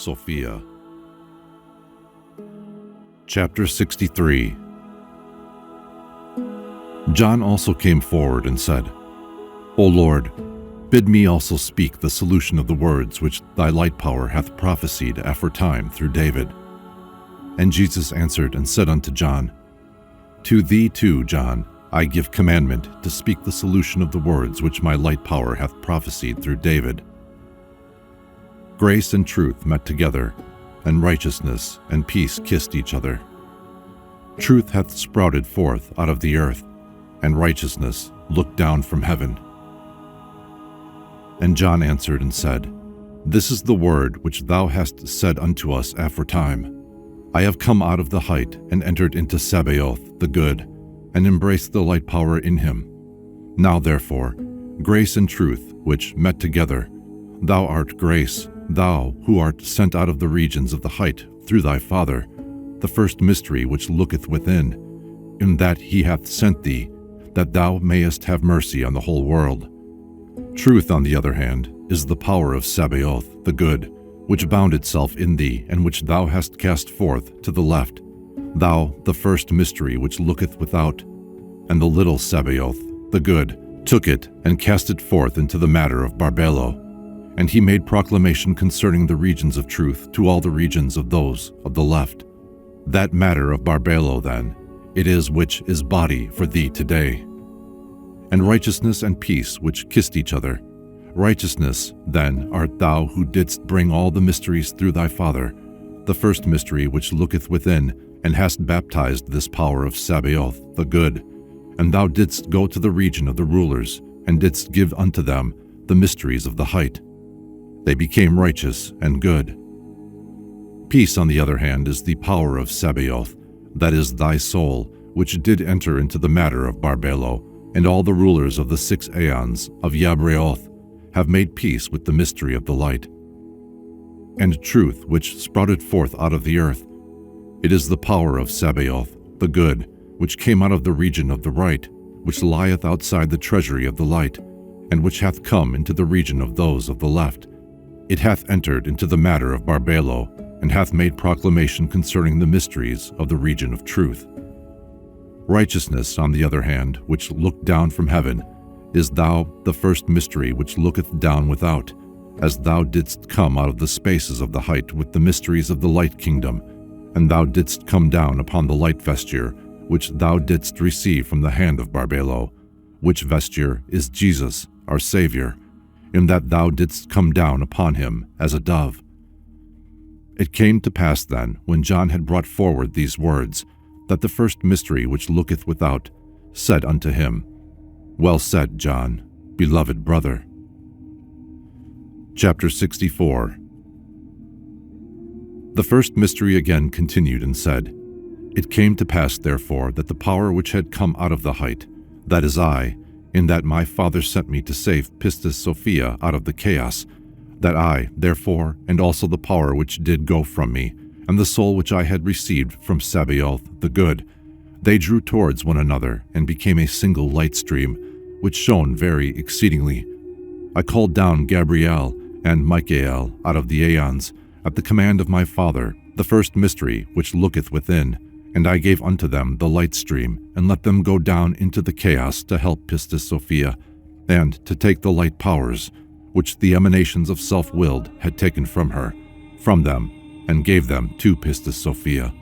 Sohpia. Chapter 63. John also came forward and said, O Lord, bid me also speak the solution of the words which thy light power hath prophesied aforetime through David. And Jesus answered and said unto John, To thee too, John, I give commandment to speak the solution of the words which my light power hath prophesied through David. Grace and truth met together, and righteousness and peace kissed each other. Truth hath sprouted forth out of the earth, and righteousness looked down from heaven. And John answered and said, This is the word which thou hast said unto us aforetime. I have come out of the height, and entered into Sabaoth the good, and embraced the light power in him. Now therefore, grace and truth which met together, thou art grace, thou who art sent out of the regions of the height through thy Father, the first mystery which looketh within, in that he hath sent thee, that thou mayest have mercy on the whole world. Truth, on the other hand, is the power of Sabaoth, the good, which bound itself in thee, and which thou hast cast forth to the left, thou the first mystery which looketh without. And the little Sabaoth, the good, took it and cast it forth into the matter of Barbelo. And he made proclamation concerning the regions of truth to all the regions of those of the left. That matter of Barbelo, then, it is which is body for thee today. And righteousness and peace which kissed each other. Righteousness, then, art thou who didst bring all the mysteries through thy Father, the first mystery which looketh within, and hast baptized this power of Sabaoth, the good. And thou didst go to the region of the rulers, and didst give unto them the mysteries of the height. They became righteous and good. Peace, on the other hand, is the power of Sabaoth, that is thy soul, which did enter into the matter of Barbelo, and all the rulers of the 6 aeons of Yabreoth have made peace with the mystery of the light. And truth, which sprouted forth out of the earth, it is the power of Sabaoth, the good, which came out of the region of the right, which lieth outside the treasury of the light, and which hath come into the region of those of the left. It hath entered into the matter of Barbelo, and hath made proclamation concerning the mysteries of the region of truth. Righteousness, on the other hand, which looked down from heaven, is thou the first mystery which looketh down without, as thou didst come out of the spaces of the height with the mysteries of the light kingdom, and thou didst come down upon the light vesture, which thou didst receive from the hand of Barbelo, which vesture is Jesus, our Savior, in that thou didst come down upon him as a dove. It came to pass then, when John had brought forward these words, that the first mystery which looketh without said unto him, Well said, John, beloved brother. Chapter 64. The first mystery again continued and said, It came to pass therefore that the power which had come out of the height, that is I, in that my Father sent me to save Pistis Sohpia out of the chaos, that I, therefore, and also the power which did go from me, and the soul which I had received from Sabaoth the good, they drew towards one another, and became a single light stream, which shone very exceedingly. I called down Gabriel and Michael out of the aeons, at the command of my Father, the first mystery which looketh within, and I gave unto them the light stream, and let them go down into the chaos to help Pistis Sohpia, and to take the light powers, which the emanations of self-willed had taken from her, from them, and gave them to Pistis Sohpia.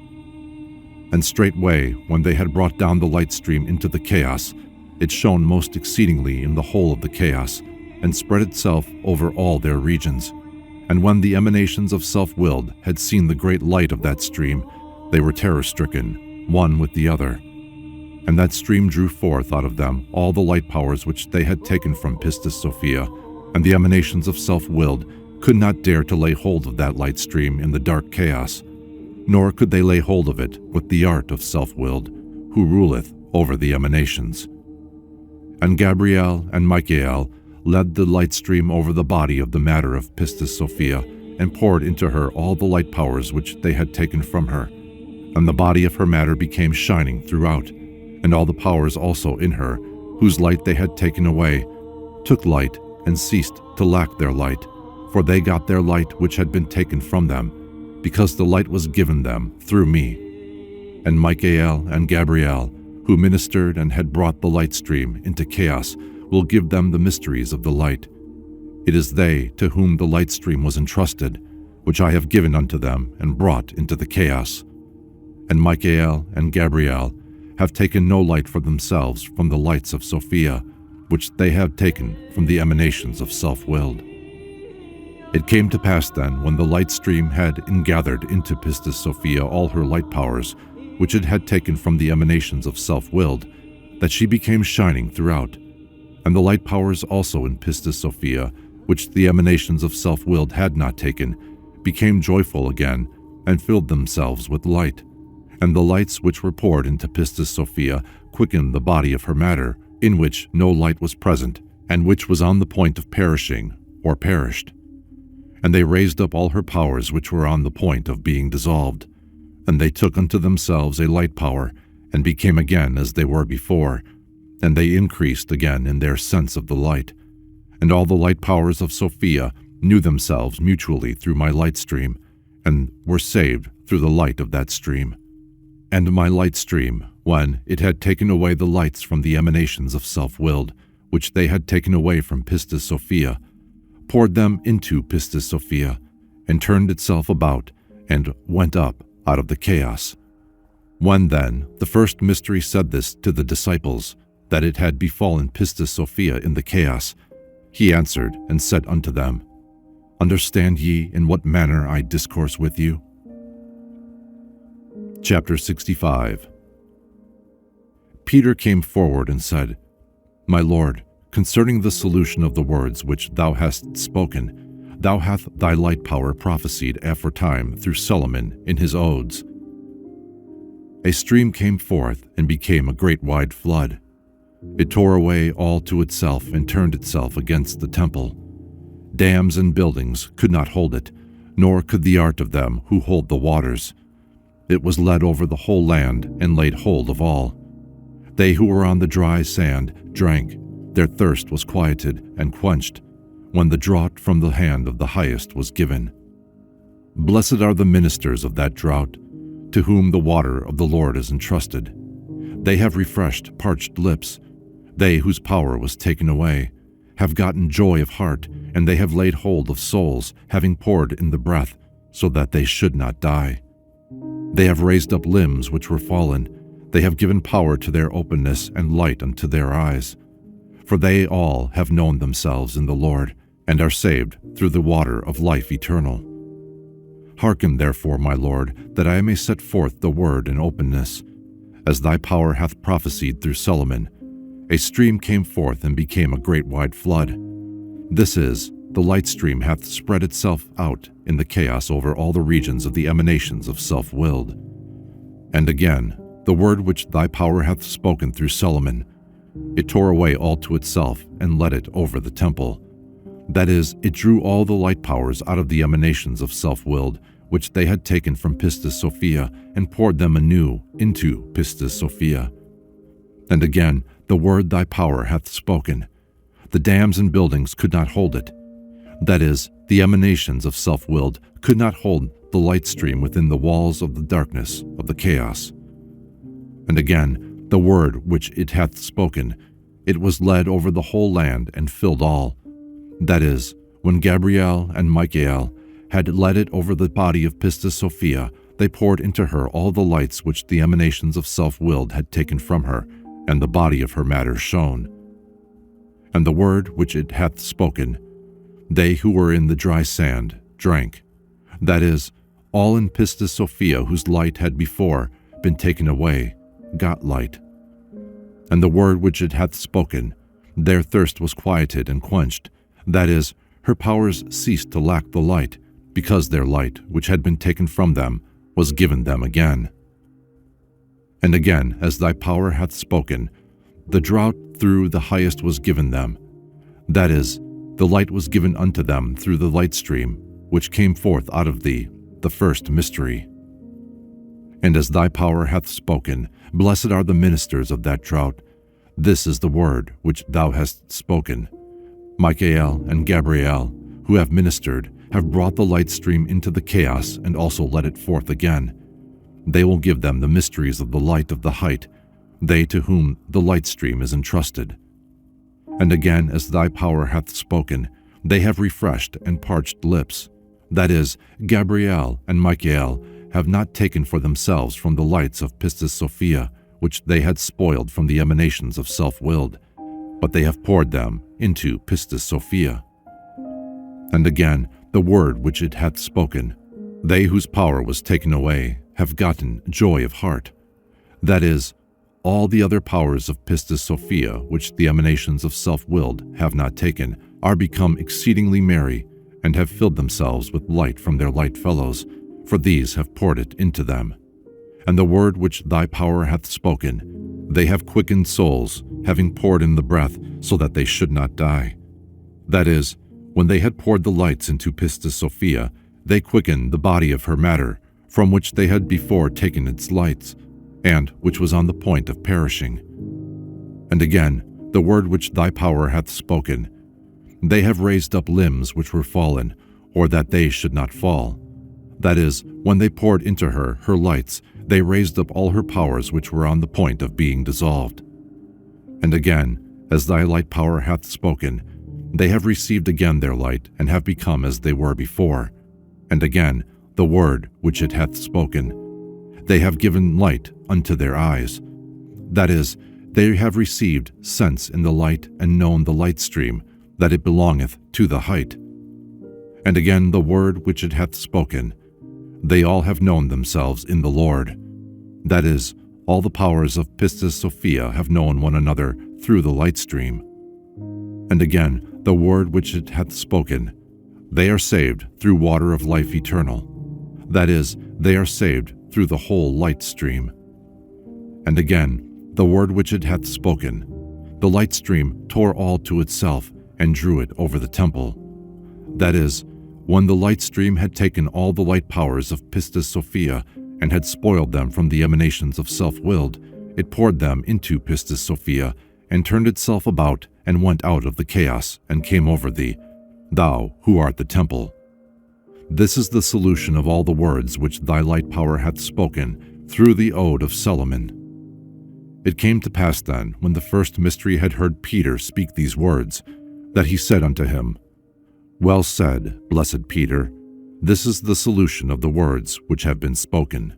And straightway, when they had brought down the light stream into the chaos, it shone most exceedingly in the whole of the chaos, and spread itself over all their regions. And when the emanations of self-willed had seen the great light of that stream, they were terror-stricken, one with the other. And that stream drew forth out of them all the light powers which they had taken from Pistis Sohpia, and the emanations of self-willed could not dare to lay hold of that light stream in the dark chaos, nor could they lay hold of it with the art of self-willed, who ruleth over the emanations. And Gabriel and Michael led the light stream over the body of the matter of Pistis Sohpia, and poured into her all the light powers which they had taken from her. And the body of her matter became shining throughout, and all the powers also in her, whose light they had taken away, took light and ceased to lack their light, for they got their light which had been taken from them, because the light was given them through me. And Michael and Gabriel, who ministered and had brought the light stream into chaos, will give them the mysteries of the light. It is they to whom the light stream was entrusted, which I have given unto them and brought into the chaos. And Michael and Gabriel have taken no light for themselves from the lights of Sohpia, which they have taken from the emanations of self-willed. It came to pass then, when the light stream had ingathered into Pistis Sohpia all her light powers, which it had taken from the emanations of self-willed, that she became shining throughout. And the light powers also in Pistis Sohpia, which the emanations of self-willed had not taken, became joyful again, and filled themselves with light. And the lights which were poured into Pistis Sohpia quickened the body of her matter, in which no light was present, and which was on the point of perishing, or perished. And they raised up all her powers which were on the point of being dissolved. And they took unto themselves a light power, and became again as they were before, and they increased again in their sense of the light. And all the light powers of Sohpia knew themselves mutually through my light stream, and were saved through the light of that stream. And my light stream, when it had taken away the lights from the emanations of self-willed, which they had taken away from Pistis Sohpia, poured them into Pistis Sohpia, and turned itself about, and went up out of the chaos. When then the first mystery said this to the disciples, that it had befallen Pistis Sohpia in the chaos, he answered and said unto them, Understand ye in what manner I discourse with you? Chapter 65. Peter came forward and said, My Lord, concerning the solution of the words which thou hast spoken, thou hath thy light power prophesied aforetime through Solomon in his odes. A stream came forth and became a great wide flood. It tore away all to itself and turned itself against the temple. Dams and buildings could not hold it, nor could the art of them who hold the waters. It was led over the whole land and laid hold of all. They who were on the dry sand drank, their thirst was quieted and quenched, when the draught from the hand of the Highest was given. Blessed are the ministers of that draught, to whom the water of the Lord is entrusted. They have refreshed parched lips. They whose power was taken away have gotten joy of heart, and they have laid hold of souls, having poured in the breath, so that they should not die. They have raised up limbs which were fallen. They have given power to their openness and light unto their eyes. For they all have known themselves in the Lord, and are saved through the water of life eternal. Hearken therefore, my Lord, that I may set forth the word in openness. As thy power hath prophesied through Solomon, a stream came forth and became a great wide flood. This is, the light stream hath spread itself out in the chaos over all the regions of the emanations of self-willed. And again, the word which thy power hath spoken through Solomon, it tore away all to itself and led it over the temple. That is, it drew all the light powers out of the emanations of self-willed, which they had taken from Pistis Sohpia, and poured them anew into Pistis Sohpia. And again, the word thy power hath spoken. The dams and buildings could not hold it. That is, the emanations of self-willed could not hold the light stream within the walls of the darkness of the chaos. And again, the word which it hath spoken, it was led over the whole land and filled all. That is, when Gabriel and Michael had led it over the body of Pistis Sohpia, they poured into her all the lights which the emanations of self-willed had taken from her, and the body of her matter shone. And the word which it hath spoken, they who were in the dry sand drank. That is, all in Pistis Sohpia whose light had before been taken away, got light. And the word which it hath spoken, their thirst was quieted and quenched. That is, her powers ceased to lack the light, because their light, which had been taken from them, was given them again. And again, as thy power hath spoken, the draught through the Highest was given them. That is, the light was given unto them through the light stream, which came forth out of thee, the first mystery. And as thy power hath spoken, blessed are the ministers of that draught. This is the word which thou hast spoken. Michael and Gabriel, who have ministered, have brought the light stream into the chaos and also let it forth again. They will give them the mysteries of the light of the height, they to whom the light stream is entrusted. And again, as thy power hath spoken, they have refreshed and parched lips. That is, Gabriel and Michael have not taken for themselves from the lights of Pistis Sohpia, which they had spoiled from the emanations of self-willed, but they have poured them into Pistis Sohpia. And again, the word which it hath spoken, they whose power was taken away have gotten joy of heart. That is, all the other powers of Pistis Sohpia, which the emanations of self-willed have not taken, are become exceedingly merry, and have filled themselves with light from their light fellows, for these have poured it into them. And the word which thy power hath spoken, they have quickened souls, having poured in the breath, so that they should not die. That is, when they had poured the lights into Pistis Sohpia, they quickened the body of her matter, from which they had before taken its lights, and which was on the point of perishing. And again, the word which thy power hath spoken, they have raised up limbs which were fallen, or that they should not fall. That is, when they poured into her lights, they raised up all her powers which were on the point of being dissolved. And again, as thy light power hath spoken, they have received again their light, and have become as they were before. And again, the word which it hath spoken, they have given light unto their eyes. That is, they have received sense in the light and known the light stream, that it belongeth to the height. And again the word which it hath spoken, they all have known themselves in the Lord. That is, all the powers of Pistis Sohpia have known one another through the light stream. And again, the word which it hath spoken, they are saved through water of life eternal. That is, they are saved through the whole light stream. And again, the word which it hath spoken, the light stream tore all to itself and drew it over the temple. That is, when the light stream had taken all the light powers of Pistis Sohpia and had spoiled them from the emanations of self-willed, it poured them into Pistis Sohpia and turned itself about and went out of the chaos and came over thee, thou who art the temple. This is the solution of all the words which thy light power hath spoken through the ode of Solomon. It came to pass then, when the first mystery had heard Peter speak these words, that he said unto him, Well said, blessed Peter, this is the solution of the words which have been spoken.